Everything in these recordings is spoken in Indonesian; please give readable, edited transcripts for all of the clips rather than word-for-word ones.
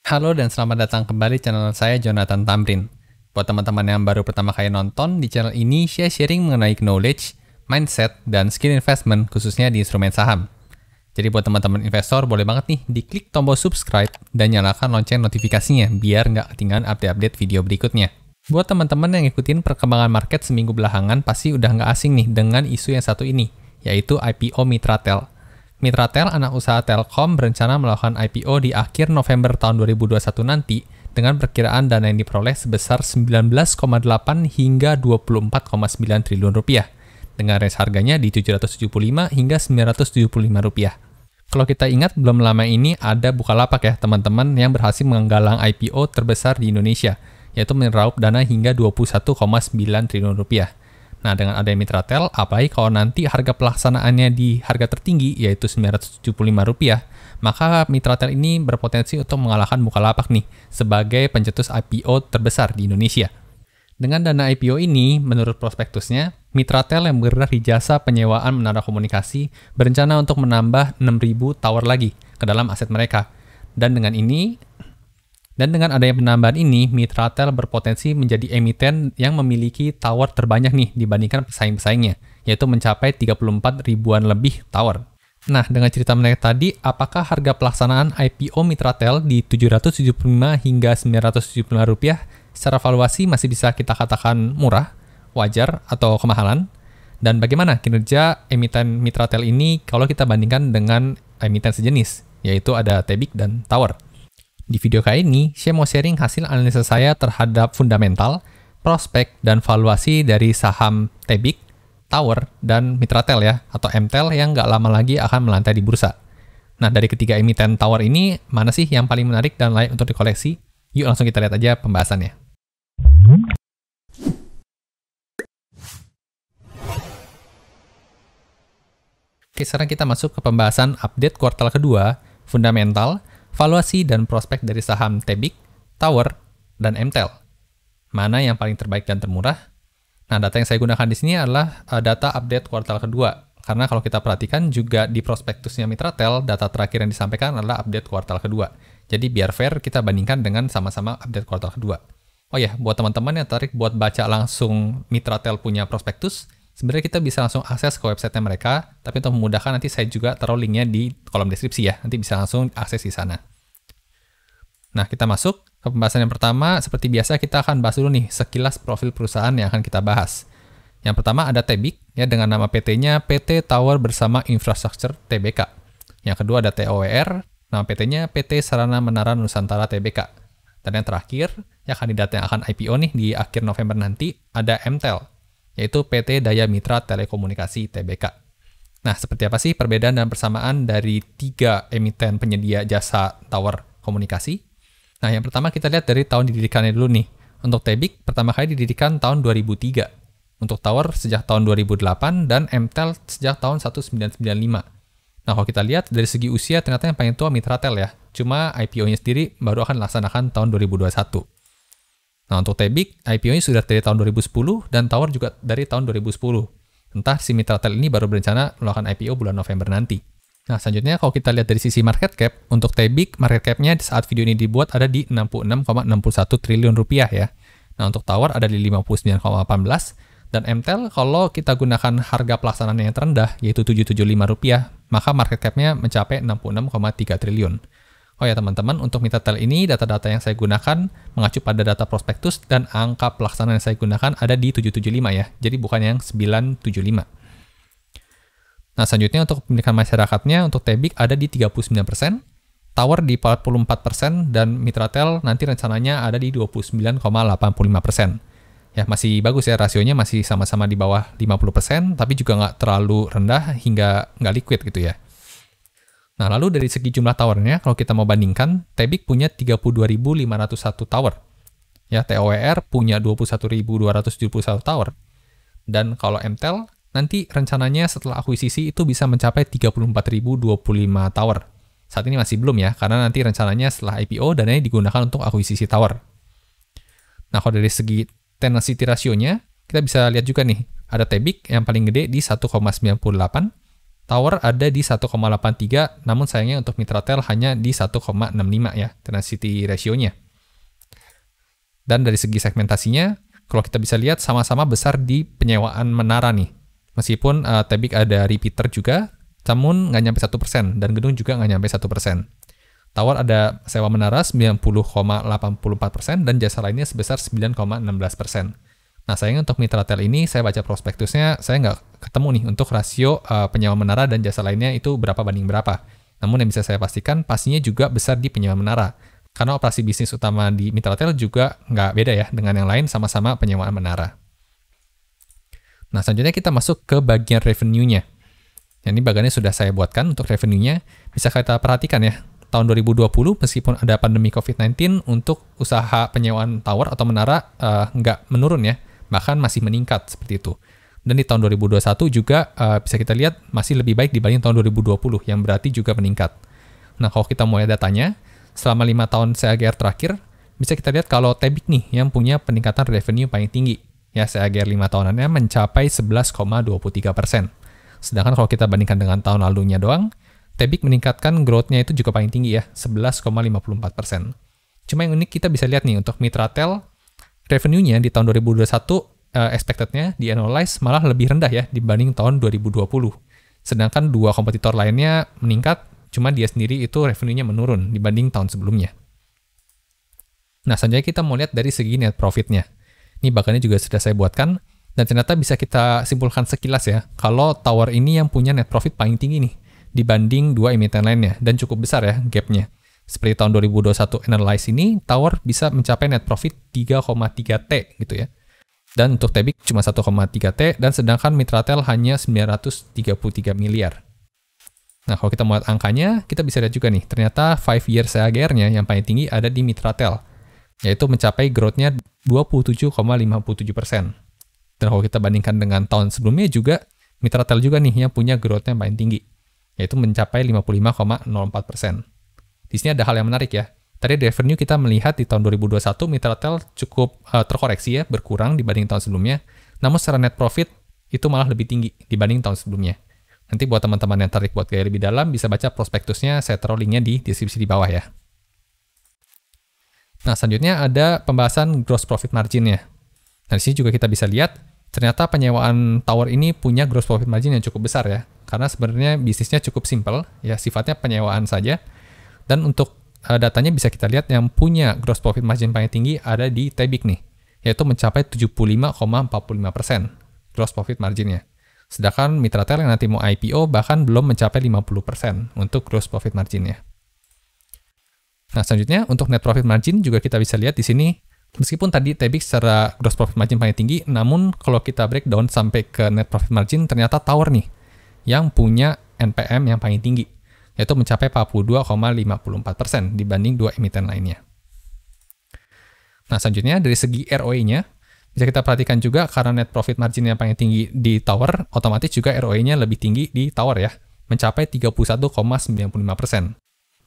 Halo dan selamat datang kembali di channel saya Jonathan Tamrin. Buat teman-teman yang baru pertama kali nonton, di channel ini saya sharing mengenai knowledge, mindset, dan skill investment khususnya di instrumen saham. Jadi buat teman-teman investor boleh banget nih diklik tombol subscribe dan nyalakan lonceng notifikasinya biar nggak ketinggalan update-update video berikutnya. Buat teman-teman yang ngikutin perkembangan market seminggu belakangan pasti udah nggak asing nih dengan isu yang satu ini, yaitu IPO Mitratel. Mitratel, anak usaha Telkom, berencana melakukan IPO di akhir November tahun 2021 nanti dengan perkiraan dana yang diperoleh sebesar 19,8 hingga 24,9 triliun rupiah, dengan range harganya di 775 hingga 975 rupiah. Kalau kita ingat, belum lama ini ada Bukalapak ya teman-teman yang berhasil menggalang IPO terbesar di Indonesia, yaitu meraup dana hingga 21,9 triliun rupiah. Nah, dengan adanya Mitratel, apalagi kalau nanti harga pelaksanaannya di harga tertinggi, yaitu Rp975, maka Mitratel ini berpotensi untuk mengalahkan Bukalapak nih, sebagai pencetus IPO terbesar di Indonesia. Dengan dana IPO ini, menurut prospektusnya, Mitratel yang bergerak di jasa penyewaan menara komunikasi berencana untuk menambah 6.000 tower lagi ke dalam aset mereka. Dan dengan adanya penambahan ini, Mitratel berpotensi menjadi emiten yang memiliki tower terbanyak nih dibandingkan pesaing-pesaingnya, yaitu mencapai 34 ribuan lebih tower. Nah, dengan cerita menarik tadi, apakah harga pelaksanaan IPO Mitratel di 775 hingga 975 rupiah secara valuasi masih bisa kita katakan murah, wajar, atau kemahalan? Dan bagaimana kinerja emiten Mitratel ini kalau kita bandingkan dengan emiten sejenis, yaitu ada Tebic dan Tower? Di video kali ini, saya mau sharing hasil analisa saya terhadap fundamental, prospek, dan valuasi dari saham Tebic, Tower, dan Mitratel ya, atau MTEL yang nggak lama lagi akan melantai di bursa. Nah, dari ketiga emiten Tower ini, mana sih yang paling menarik dan layak untuk dikoleksi? Yuk langsung kita lihat aja pembahasannya. Oke, sekarang kita masuk ke pembahasan update kuartal kedua, fundamental, valuasi dan prospek dari saham Tebic, Tower, dan MTEL. Mana yang paling terbaik dan termurah? Nah, data yang saya gunakan di sini adalah data update kuartal kedua. Karena kalau kita perhatikan juga di prospektusnya Mitratel, data terakhir yang disampaikan adalah update kuartal kedua. Jadi biar fair, kita bandingkan dengan sama-sama update kuartal kedua. Oh ya, buat teman-teman yang tertarik buat baca langsung Mitratel punya prospektus, sebenarnya kita bisa langsung akses ke website mereka, tapi untuk memudahkan nanti saya juga taruh linknya di kolom deskripsi ya, nanti bisa langsung akses di sana. Nah, kita masuk ke pembahasan yang pertama. Seperti biasa kita akan bahas dulu nih sekilas profil perusahaan yang akan kita bahas. Yang pertama ada Tebic, ya dengan nama PT-nya PT Tower Bersama Infrastruktur Tbk. Yang kedua ada TOWR, nama PT-nya PT Sarana Menara Nusantara Tbk. Dan yang terakhir, ya kandidat yang akan IPO nih di akhir November nanti, ada MTEL, yaitu PT Daya Mitra Telekomunikasi Tbk. Nah, seperti apa sih perbedaan dan persamaan dari tiga emiten penyedia jasa tower komunikasi? Nah, yang pertama kita lihat dari tahun didirikannya dulu nih. Untuk Tebic, pertama kali didirikan tahun 2003. Untuk Tower sejak tahun 2008, dan MTEL sejak tahun 1995. Nah, kalau kita lihat dari segi usia, ternyata yang paling tua Mitratel ya. Cuma IPO-nya sendiri baru akan dilaksanakan tahun 2021. Nah, untuk Tebic, IPO-nya sudah dari tahun 2010, dan Tower juga dari tahun 2010. Entah si Mitratel ini baru berencana melakukan IPO bulan November nanti. Nah, selanjutnya kalau kita lihat dari sisi market cap, untuk Tebic, market cap-nya saat video ini dibuat ada di 66,61 triliun rupiah ya. Nah, untuk Tower ada di 59,18, dan MTEL kalau kita gunakan harga pelaksanaan yang terendah, yaitu 775 rupiah, maka market cap-nya mencapai 66,3 triliun. Oh ya teman-teman, untuk Mitratel ini, data-data yang saya gunakan mengacu pada data prospektus dan angka pelaksanaan yang saya gunakan ada di 775 ya, jadi bukan yang 975. Nah, selanjutnya untuk kepemilikan masyarakatnya, untuk Tebic ada di 39%, Tower di 44%, dan Mitratel nanti rencananya ada di 29,85%. Ya, masih bagus ya, rasionya masih sama-sama di bawah 50%, tapi juga nggak terlalu rendah hingga nggak liquid gitu ya. Nah, lalu dari segi jumlah towernya, kalau kita mau bandingkan, Tebic punya 32.501 tower. Ya, TOWR punya 21.271 tower. Dan kalau MTEL, nanti rencananya setelah akuisisi itu bisa mencapai 34.025 tower. Saat ini masih belum ya, karena nanti rencananya setelah IPO dananya digunakan untuk akuisisi tower. Nah, kalau dari segi tenacity ratio-nya, kita bisa lihat juga nih, ada Tebic yang paling gede di 1,98, Tower ada di 1,83, namun sayangnya untuk Mitratel hanya di 1,65 ya, tenacity ratio-nya. Dan dari segi segmentasinya, kalau kita bisa lihat sama-sama besar di penyewaan menara nih. Meskipun Tebic ada repeater juga, namun nggak nyampe 1%, dan gedung juga nggak nyampe 1%. Tower ada sewa menara 90,84% dan jasa lainnya sebesar 9,16%. Nah, sayangnya untuk Mitratel ini, saya baca prospektusnya, saya nggak ketemu nih untuk rasio penyewa menara dan jasa lainnya itu berapa banding berapa. Namun yang bisa saya pastikan, pastinya juga besar di penyewa menara. Karena operasi bisnis utama di Mitratel juga nggak beda ya dengan yang lain, sama-sama penyewaan menara. Nah, selanjutnya kita masuk ke bagian revenue-nya. Ini bagiannya sudah saya buatkan untuk revenue-nya. Bisa kita perhatikan ya. Tahun 2020, meskipun ada pandemi COVID-19, untuk usaha penyewaan tower atau menara nggak menurun ya, bahkan masih meningkat seperti itu. Dan di tahun 2021 juga bisa kita lihat masih lebih baik dibanding tahun 2020, yang berarti juga meningkat. Nah, kalau kita mau lihat datanya, selama 5 tahun CAGR terakhir, bisa kita lihat kalau Tebic nih yang punya peningkatan revenue paling tinggi. Ya, CAGR 5 tahunannya mencapai 11,23%. Sedangkan kalau kita bandingkan dengan tahun lalunya doang, Tebic meningkatkan growth-nya itu juga paling tinggi ya, 11,54%. Cuma yang unik kita bisa lihat nih, untuk Mitratel, revenue-nya di tahun 2021, expected-nya di annualize malah lebih rendah ya dibanding tahun 2020. Sedangkan dua kompetitor lainnya meningkat, cuma dia sendiri itu revenue-nya menurun dibanding tahun sebelumnya. Nah, selanjutnya kita mau lihat dari segi net profit-nya. Ini bagiannya juga sudah saya buatkan, dan ternyata bisa kita simpulkan sekilas ya, kalau Tower ini yang punya net profit paling tinggi nih, dibanding dua emiten lainnya, dan cukup besar ya gap-nya. Seperti tahun 2021 analyze ini, Tower bisa mencapai net profit 3,3T gitu ya. Dan untuk Tebic cuma 1,3T, dan sedangkan Mitratel hanya 933 miliar. Nah, kalau kita mau lihat angkanya, kita bisa lihat juga nih, ternyata 5 year CAGR-nya yang paling tinggi ada di Mitratel, yaitu mencapai growth-nya 27,57%. Dan kalau kita bandingkan dengan tahun sebelumnya juga, Mitratel juga nih yang punya growth-nya paling tinggi, yaitu mencapai 55,04%. Di sini ada hal yang menarik ya. Tadi revenue kita melihat di tahun 2021, Mitratel cukup terkoreksi ya, berkurang dibanding tahun sebelumnya. Namun secara net profit, itu malah lebih tinggi dibanding tahun sebelumnya. Nanti buat teman-teman yang tertarik buat gaya lebih dalam, bisa baca prospektusnya, saya taruh linknya di deskripsi di bawah ya. Nah, selanjutnya ada pembahasan gross profit margin-nya. Nah, di sini juga kita bisa lihat, ternyata penyewaan tower ini punya gross profit margin yang cukup besar ya. Karena sebenarnya bisnisnya cukup simple, ya sifatnya penyewaan saja. Dan untuk datanya bisa kita lihat yang punya gross profit margin paling tinggi ada di Tebic nih, yaitu mencapai 75,45% gross profit margin-nya. Sedangkan Mitratel yang nanti mau IPO bahkan belum mencapai 50% untuk gross profit margin-nya. Nah, selanjutnya untuk net profit margin juga kita bisa lihat di sini, meskipun tadi Tebic secara gross profit margin paling tinggi, namun kalau kita breakdown sampai ke net profit margin, ternyata Tower nih yang punya NPM yang paling tinggi, yaitu mencapai 42,54% dibanding dua emiten lainnya. Nah, selanjutnya dari segi ROE-nya, bisa kita perhatikan juga karena net profit margin yang paling tinggi di Tower, otomatis juga ROE-nya lebih tinggi di Tower ya, mencapai 31,95%.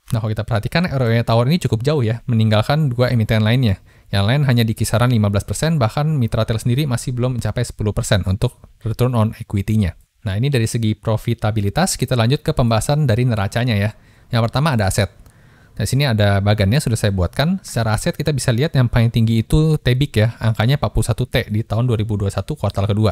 Nah, kalau kita perhatikan ROE Tower ini cukup jauh ya, meninggalkan dua emiten lainnya. Yang lain hanya di kisaran 15%, bahkan Mitratel sendiri masih belum mencapai 10% untuk return on equity-nya. Nah, ini dari segi profitabilitas, kita lanjut ke pembahasan dari neracanya ya. Yang pertama ada aset. Di sini ada bagannya sudah saya buatkan. Secara aset kita bisa lihat yang paling tinggi itu Tebic ya, angkanya 41T di tahun 2021 kuartal kedua.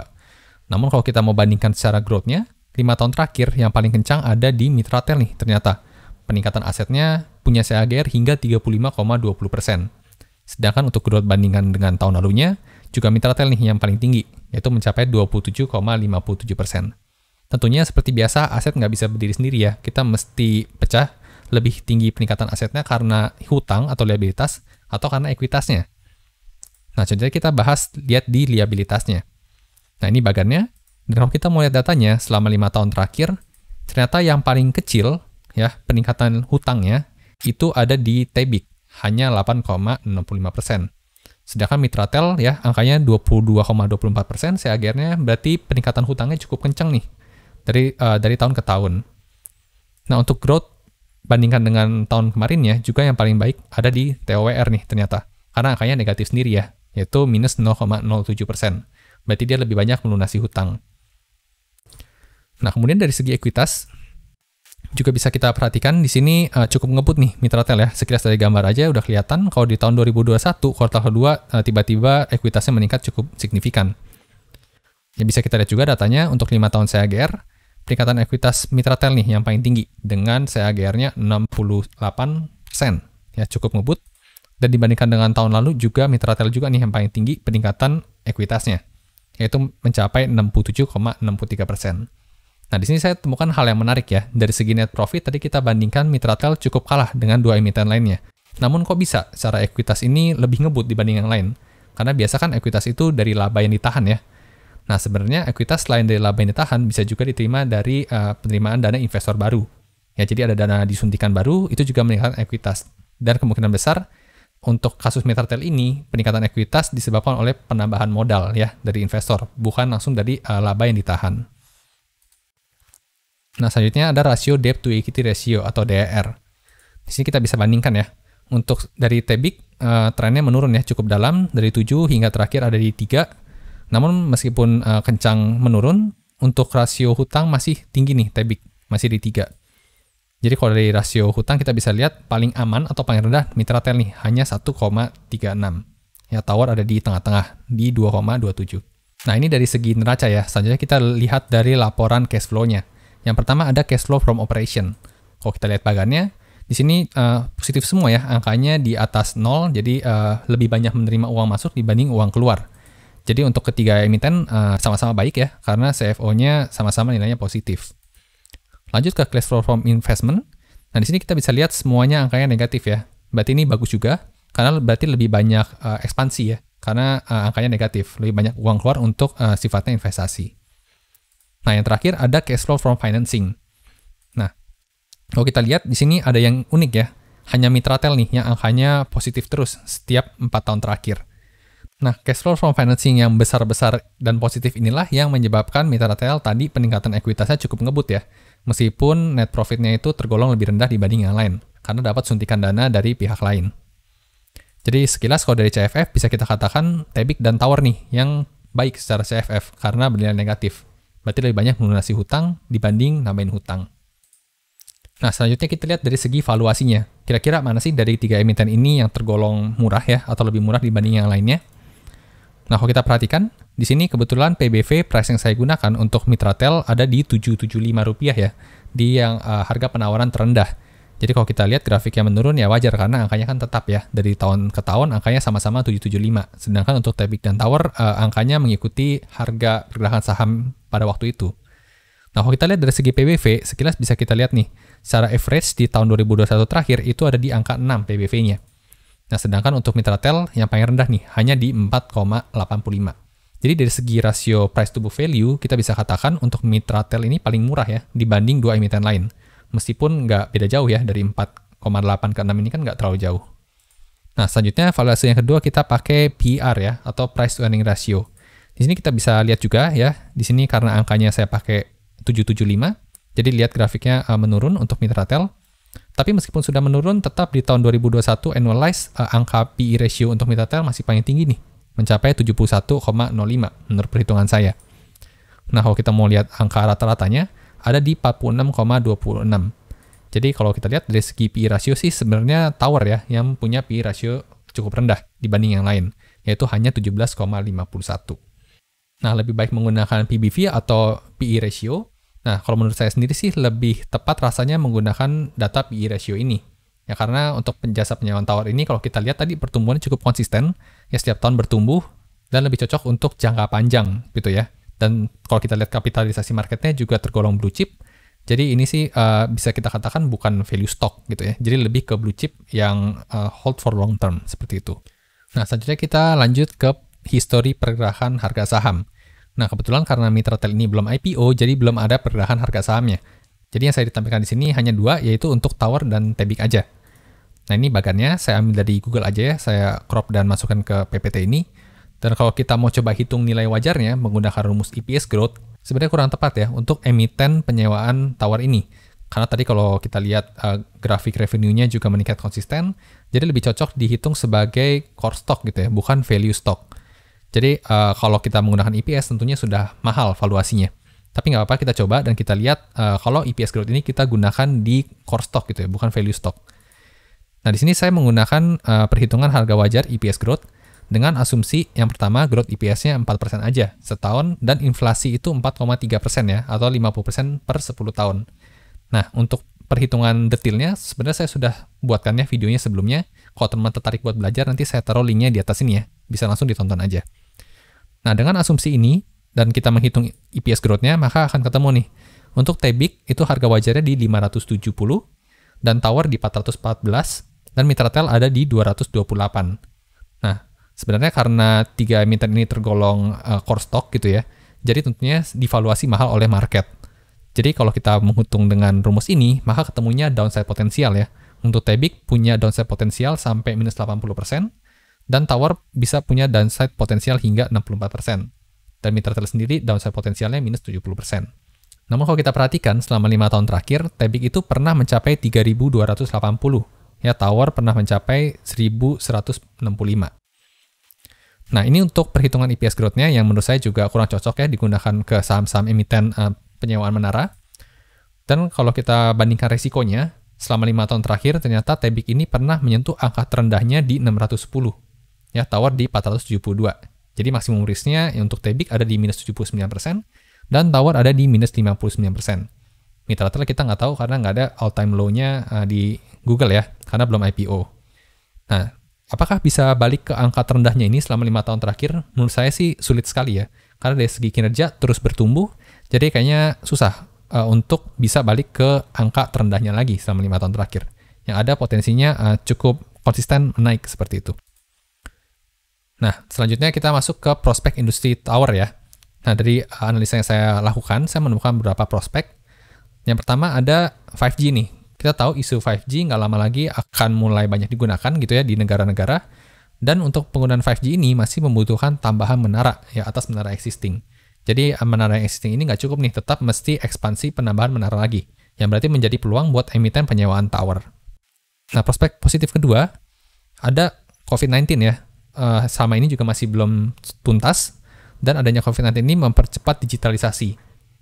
Namun kalau kita mau bandingkan secara growth-nya, 5 tahun terakhir yang paling kencang ada di Mitratel nih ternyata. Peningkatan asetnya punya CAGR hingga 35,20%. Sedangkan untuk growth bandingkan dengan tahun lalunya, juga Mitratel nih yang paling tinggi, yaitu mencapai 27,57%. Tentunya seperti biasa, aset nggak bisa berdiri sendiri ya. Kita mesti pecah lebih tinggi peningkatan asetnya karena hutang atau liabilitas, atau karena ekuitasnya. Nah, contohnya kita bahas, lihat di liabilitasnya. Nah, ini bagannya. Dan kalau kita mau lihat datanya, selama 5 tahun terakhir, ternyata yang paling kecil, ya peningkatan hutangnya itu ada di Tebic, hanya 8,65%. Sedangkan Mitratel ya angkanya 22,24%, CAGR-nya berarti peningkatan hutangnya cukup kencang nih dari tahun ke tahun. Nah, untuk growth bandingkan dengan tahun kemarinnya juga yang paling baik ada di TOWR nih ternyata, karena angkanya negatif sendiri ya, yaitu minus 0,07%. Berarti dia lebih banyak melunasi hutang. Nah, kemudian dari segi ekuitas, juga bisa kita perhatikan di sini cukup ngebut nih Mitratel ya. Sekilas dari gambar aja udah kelihatan kalau di tahun 2021 kuartal kedua tiba-tiba ekuitasnya meningkat cukup signifikan. Ya, bisa kita lihat juga datanya untuk 5 tahun CAGR, peningkatan ekuitas Mitratel nih yang paling tinggi dengan CAGR-nya 68%. Ya, cukup ngebut. Dan dibandingkan dengan tahun lalu juga Mitratel juga nih yang paling tinggi peningkatan ekuitasnya, yaitu mencapai 67,63%. Nah, di sini saya temukan hal yang menarik ya. Dari segi net profit, tadi kita bandingkan Mitratel cukup kalah dengan dua emiten lainnya. Namun kok bisa secara ekuitas ini lebih ngebut dibanding yang lain? Karena biasa kan ekuitas itu dari laba yang ditahan ya. Nah, sebenarnya ekuitas selain dari laba yang ditahan, bisa juga diterima dari penerimaan dana investor baru. Ya, jadi ada dana disuntikan baru, itu juga meningkatkan ekuitas. Dan kemungkinan besar, untuk kasus Mitratel ini, peningkatan ekuitas disebabkan oleh penambahan modal ya dari investor, bukan langsung dari laba yang ditahan. Nah, selanjutnya ada rasio debt to equity ratio atau DER. Di sini kita bisa bandingkan ya. Untuk dari Tebik, trennya menurun ya, cukup dalam, dari 7 hingga terakhir ada di 3. Namun meskipun kencang menurun, untuk rasio hutang masih tinggi nih Tebik, masih di 3. Jadi kalau dari rasio hutang kita bisa lihat paling aman atau paling rendah Mitratel nih, hanya 1,36. Ya, Tower ada di tengah-tengah, di 2,27. Nah, ini dari segi neraca ya. Selanjutnya kita lihat dari laporan cash flow-nya. Yang pertama ada cash flow from operation. Kalau kita lihat bagannya, di sini positif semua ya, angkanya di atas 0, jadi lebih banyak menerima uang masuk dibanding uang keluar. Jadi untuk ketiga emiten sama-sama baik ya, karena CFO-nya sama-sama nilainya positif. Lanjut ke cash flow from investment. Nah, di sini kita bisa lihat semuanya angkanya negatif ya. Berarti ini bagus juga, karena berarti lebih banyak ekspansi ya, karena angkanya negatif, lebih banyak uang keluar untuk sifatnya investasi. Nah, yang terakhir ada cash flow from financing. Nah, kalau kita lihat di sini ada yang unik ya. Hanya Mitratel nih yang angkanya positif terus setiap 4 tahun terakhir. Nah, cash flow from financing yang besar-besar dan positif inilah yang menyebabkan Mitratel tadi peningkatan ekuitasnya cukup ngebut ya. Meskipun net profitnya itu tergolong lebih rendah dibanding yang lain, karena dapat suntikan dana dari pihak lain. Jadi sekilas kalau dari CFF bisa kita katakan Tebik dan Tower nih yang baik secara CFF karena bernilai negatif. Berarti lebih banyak melunasi hutang dibanding nambahin hutang. Nah, selanjutnya kita lihat dari segi valuasinya. Kira-kira mana sih dari 3 emiten ini yang tergolong murah ya, atau lebih murah dibanding yang lainnya? Nah, kalau kita perhatikan, di sini kebetulan PBV price yang saya gunakan untuk Mitratel ada di Rp775 ya, di yang harga penawaran terendah. Jadi kalau kita lihat grafiknya menurun ya wajar karena angkanya kan tetap ya, dari tahun ke tahun angkanya sama-sama 775. Sedangkan untuk Tebik dan Tower angkanya mengikuti harga pergerakan saham pada waktu itu. Nah, kalau kita lihat dari segi PBV, sekilas bisa kita lihat nih, secara average di tahun 2021 terakhir itu ada di angka 6 PBV-nya. Nah, sedangkan untuk Mitratel yang paling rendah nih, hanya di 4,85. Jadi dari segi rasio price to book value, kita bisa katakan untuk Mitratel ini paling murah ya, dibanding dua emiten lain. Meskipun nggak beda jauh ya, dari 4,8 ke 6 ini kan nggak terlalu jauh. Nah, selanjutnya valuasi yang kedua kita pakai PER ya, atau price to earning ratio. Di sini kita bisa lihat juga ya, di sini karena angkanya saya pakai 775, jadi lihat grafiknya menurun untuk Mitratel. Tapi meskipun sudah menurun, tetap di tahun 2021 annualized angka PE ratio untuk Mitratel masih paling tinggi nih, mencapai 71,05 menurut perhitungan saya. Nah, kalau kita mau lihat angka rata-ratanya, ada di 46,26. Jadi kalau kita lihat dari segi PE ratio sih sebenarnya Tower ya, yang punya PE ratio cukup rendah dibanding yang lain, yaitu hanya 17,51. Nah, lebih baik menggunakan PBV atau PE ratio. Nah, kalau menurut saya sendiri sih lebih tepat rasanya menggunakan data PE ratio ini. Ya, karena untuk penjasa penyewaan Tower ini kalau kita lihat tadi pertumbuhannya cukup konsisten, ya setiap tahun bertumbuh dan lebih cocok untuk jangka panjang gitu ya. Dan kalau kita lihat kapitalisasi marketnya juga tergolong blue chip. Jadi ini sih bisa kita katakan bukan value stock gitu ya. Jadi lebih ke blue chip yang hold for long term seperti itu. Nah, selanjutnya kita lanjut ke histori pergerakan harga saham. Nah, kebetulan karena Mitratel ini belum IPO, jadi belum ada pergerakan harga sahamnya. Jadi yang saya ditampilkan di sini hanya 2, yaitu untuk Tower dan Tebik aja. Nah, ini bagannya saya ambil dari Google aja ya, saya crop dan masukkan ke PPT ini. Dan kalau kita mau coba hitung nilai wajarnya menggunakan rumus EPS growth, sebenarnya kurang tepat ya untuk emiten penyewaan Tower ini. Karena tadi kalau kita lihat grafik revenue-nya juga meningkat konsisten, jadi lebih cocok dihitung sebagai core stock gitu ya, bukan value stock. Jadi kalau kita menggunakan EPS tentunya sudah mahal valuasinya. Tapi nggak apa-apa, kita coba dan kita lihat kalau EPS growth ini kita gunakan di core stock gitu ya, bukan value stock. Nah, di sini saya menggunakan perhitungan harga wajar EPS growth dengan asumsi yang pertama growth EPS-nya 4% aja setahun dan inflasi itu 4,3% ya, atau 50% per 10 tahun. Nah, untuk perhitungan detailnya sebenarnya saya sudah buatkannya videonya sebelumnya. Kalau teman-teman tertarik buat belajar, nanti saya taruh linknya di atas ini ya. Bisa langsung ditonton aja. Nah, dengan asumsi ini, dan kita menghitung EPS growth-nya, maka akan ketemu nih. Untuk Tebik, itu harga wajarnya di 570, dan Tower di 414, dan Mitratel ada di 228. Nah, sebenarnya karena 3 emiten ini tergolong core stock gitu ya, jadi tentunya divaluasi mahal oleh market. Jadi kalau kita menghitung dengan rumus ini, maka ketemunya downside potensial ya. Untuk Tebik punya downside potensial sampai minus 80%, dan Tower bisa punya downside potensial hingga 64%. Dan Mitratel sendiri downside potensialnya minus 70%. Namun kalau kita perhatikan selama 5 tahun terakhir, Tebik itu pernah mencapai 3.280. Ya, Tower pernah mencapai 1.165. Nah, ini untuk perhitungan EPS growth-nya yang menurut saya juga kurang cocok ya digunakan ke saham-saham emiten penyewaan menara. Dan kalau kita bandingkan resikonya, selama 5 tahun terakhir ternyata Tebik ini pernah menyentuh angka terendahnya di 610. Ya, Tower di 472. Jadi maksimum risknya untuk Tebik ada di minus 79%, dan Tower ada di minus 59%. Mitratel kita nggak tahu karena nggak ada all-time low-nya di Google ya, karena belum IPO. Nah, apakah bisa balik ke angka terendahnya ini selama 5 tahun terakhir? Menurut saya sih sulit sekali ya, karena dari segi kinerja terus bertumbuh, jadi kayaknya susah untuk bisa balik ke angka terendahnya lagi selama 5 tahun terakhir. Yang ada potensinya cukup konsisten naik seperti itu. Nah, selanjutnya kita masuk ke prospek industri tower ya. Nah, dari analisa yang saya lakukan, saya menemukan beberapa prospek. Yang pertama ada 5G nih. Kita tahu isu 5G nggak lama lagi akan mulai banyak digunakan gitu ya di negara-negara. Dan untuk penggunaan 5G ini masih membutuhkan tambahan menara ya atas menara existing. Jadi menara yang existing ini nggak cukup nih, tetap mesti ekspansi penambahan menara lagi. Yang berarti menjadi peluang buat emiten penyewaan tower. Nah, prospek positif kedua ada COVID-19 ya. Sama ini juga masih belum tuntas, dan adanya COVID-19 ini mempercepat digitalisasi.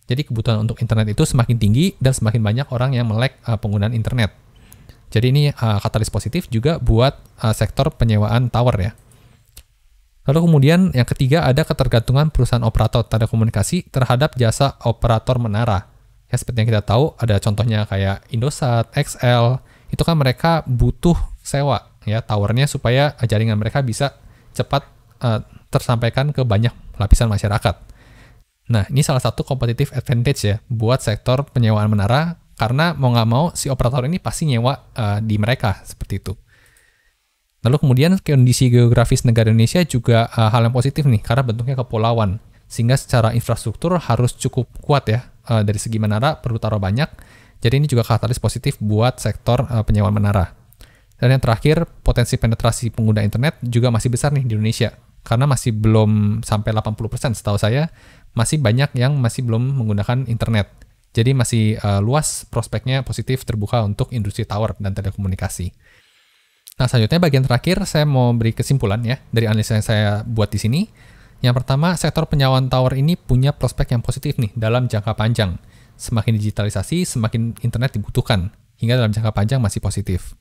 Jadi kebutuhan untuk internet itu semakin tinggi dan semakin banyak orang yang melek penggunaan internet. Jadi ini katalis positif juga buat sektor penyewaan tower ya. Lalu kemudian yang ketiga ada ketergantungan perusahaan operator telekomunikasi terhadap jasa operator menara. Ya, seperti yang kita tahu ada contohnya kayak Indosat, XL, itu kan mereka butuh sewa ya towernya supaya jaringan mereka bisa cepat tersampaikan ke banyak lapisan masyarakat. Nah, ini salah satu competitive advantage ya buat sektor penyewaan menara, karena mau nggak mau si operator ini pasti nyewa di mereka, seperti itu. Lalu kemudian kondisi geografis negara Indonesia juga hal yang positif nih, karena bentuknya kepulauan, sehingga secara infrastruktur harus cukup kuat ya, dari segi menara perlu taruh banyak, jadi ini juga katalis positif buat sektor penyewaan menara. Dan yang terakhir, potensi penetrasi pengguna internet juga masih besar nih di Indonesia. Karena masih belum sampai 80% setahu saya, masih banyak yang masih belum menggunakan internet. Jadi masih luas prospeknya positif terbuka untuk industri tower dan telekomunikasi. Nah, selanjutnya bagian terakhir saya mau beri kesimpulan ya dari analisa yang saya buat di sini. Yang pertama, sektor penyewaan tower ini punya prospek yang positif nih dalam jangka panjang. Semakin digitalisasi, semakin internet dibutuhkan. Hingga dalam jangka panjang masih positif.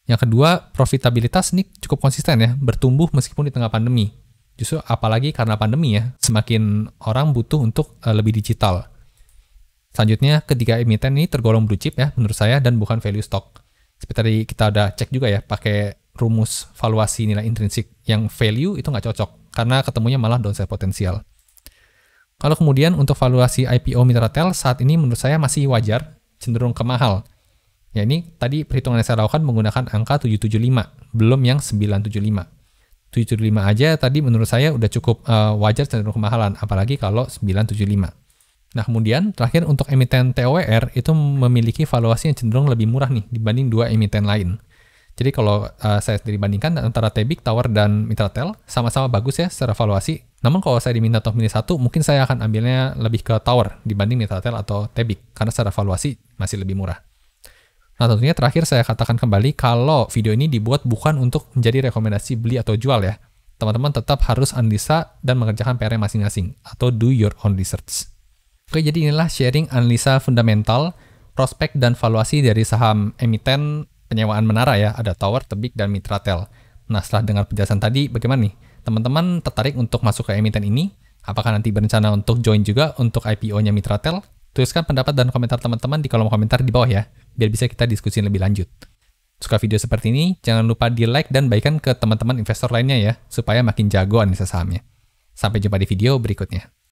Yang kedua, profitabilitas ini cukup konsisten ya, bertumbuh meskipun di tengah pandemi. Justru apalagi karena pandemi ya, semakin orang butuh untuk lebih digital. Selanjutnya, ketiga emiten ini tergolong blue chip ya, menurut saya, dan bukan value stock. Seperti tadi kita udah cek juga ya, pakai rumus valuasi nilai intrinsik. Yang value itu nggak cocok, karena ketemunya malah downside potensial. Kalau kemudian untuk valuasi IPO Mitratel saat ini menurut saya masih wajar, cenderung ke mahal. Ya, ini tadi perhitungan yang saya lakukan menggunakan angka 775, belum yang 975. 775 aja tadi menurut saya udah cukup wajar cenderung kemahalan, apalagi kalau 975. Nah, kemudian terakhir untuk emiten TOWR itu memiliki valuasi yang cenderung lebih murah nih dibanding dua emiten lain. Jadi kalau saya sendiri bandingkan antara Tebik, Tower, dan Mitratel, sama-sama bagus ya secara valuasi. Namun kalau saya diminta untuk milih satu, mungkin saya akan ambilnya lebih ke Tower dibanding Mitratel atau Tebik, karena secara valuasi masih lebih murah. Nah, tentunya terakhir saya katakan kembali kalau video ini dibuat bukan untuk menjadi rekomendasi beli atau jual ya. Teman-teman tetap harus analisa dan mengerjakan PR masing-masing atau do your own research. Oke, jadi inilah sharing analisa fundamental, prospek dan valuasi dari saham emiten penyewaan menara ya, ada Tower, Tebik, dan Mitratel. Nah, setelah dengar penjelasan tadi, bagaimana nih? Teman-teman tertarik untuk masuk ke emiten ini? Apakah nanti berencana untuk join juga untuk IPO-nya Mitratel? Tuliskan pendapat dan komentar teman-teman di kolom komentar di bawah ya, biar bisa kita diskusi lebih lanjut. Suka video seperti ini, jangan lupa di like dan bagikan ke teman-teman investor lainnya ya, supaya makin jago analisa sahamnya. Sampai jumpa di video berikutnya.